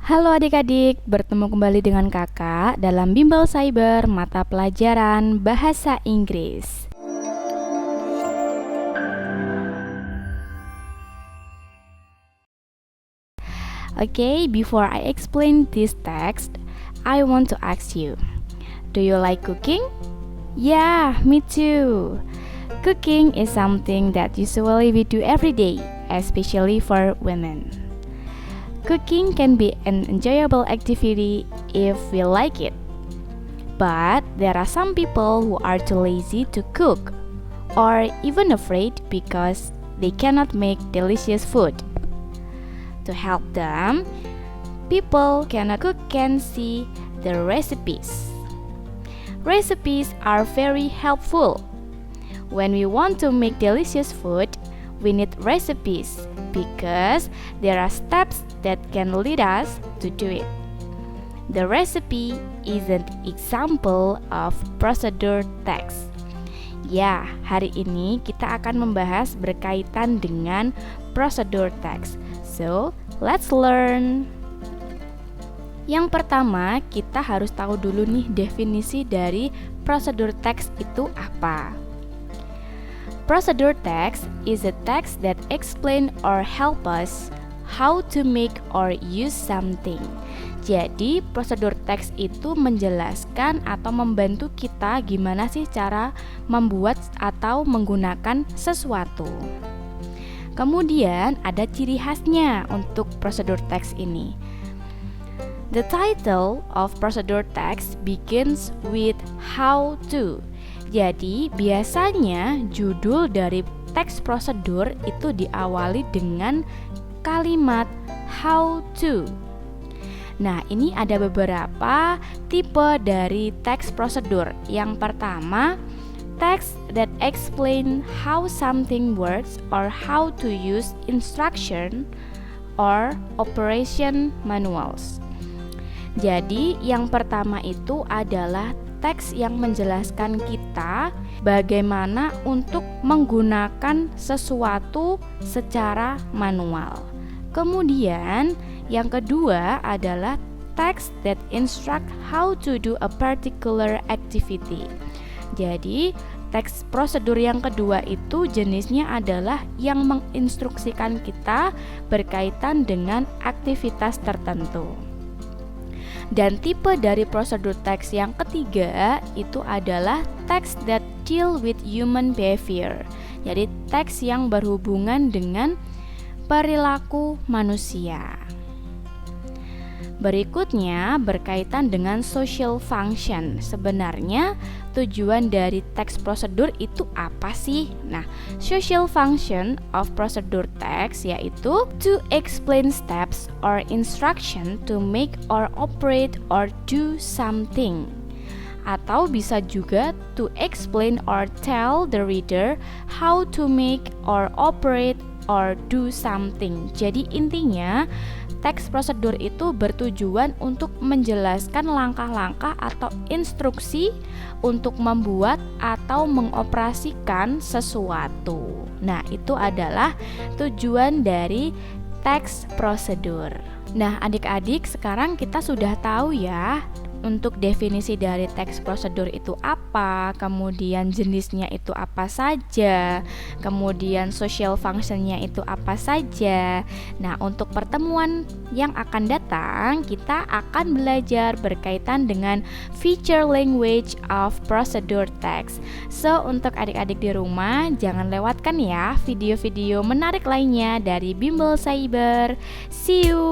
Halo adik-adik, bertemu kembali dengan kakak dalam Bimbel Cyber mata pelajaran Bahasa Inggris. Okay, before I explain this text, I want to ask you, do you like cooking? Yeah, me too. Cooking is something that usually we do every day, especially for women. Cooking can be an enjoyable activity if we like it. But there are some people who are too lazy to cook or even afraid because they cannot make delicious food. To help them, people can see the recipes. Recipes are very helpful. When we want to make delicious food, we need recipes because there are steps that can lead us to do it. The recipe is an example of procedure text. Ya, hari ini kita akan membahas berkaitan dengan procedure text. So, let's learn. Yang pertama, kita harus tahu dulu nih definisi dari procedure text itu apa. Procedure text is a text that explain or help us how to make or use something. Jadi, prosedur teks itu menjelaskan atau membantu kita gimana sih cara membuat atau menggunakan sesuatu. Kemudian, ada ciri khasnya untuk prosedur teks ini. The title of procedure text begins with how to. Jadi, biasanya judul dari teks prosedur itu diawali dengan kalimat how to. Nah, ini ada beberapa tipe dari teks prosedur. Yang pertama, text that explain how something works or how to use instruction or operation manuals. Jadi, yang pertama itu adalah teks yang menjelaskan kita bagaimana untuk menggunakan sesuatu secara manual. Kemudian, yang kedua adalah text that instruct how to do a particular activity. Jadi, teks prosedur yang kedua itu jenisnya adalah yang menginstruksikan kita berkaitan dengan aktivitas tertentu. Dan tipe dari prosedur teks yang ketiga itu adalah text that deal with human behavior. Jadi teks yang berhubungan dengan perilaku manusia. Berikutnya berkaitan dengan social function. Sebenarnya tujuan dari teks prosedur itu apa sih? Nah, social function of procedure text yaitu to explain steps or instruction to make or operate or do something. Atau bisa juga to explain or tell the reader how to make or operate or do something. Jadi intinya teks prosedur itu bertujuan untuk menjelaskan langkah-langkah atau instruksi untuk membuat atau mengoperasikan sesuatu. Nah, itu adalah tujuan dari teks prosedur. Nah, adik-adik, sekarang kita sudah tahu ya untuk definisi dari teks prosedur itu apa, kemudian jenisnya itu apa saja, kemudian social functionnya itu apa saja. Nah, untuk pertemuan yang akan datang, kita akan belajar berkaitan dengan feature language of procedure text. So, untuk adik-adik di rumah, jangan lewatkan ya video-video menarik lainnya dari Bimbel Cyber. See you!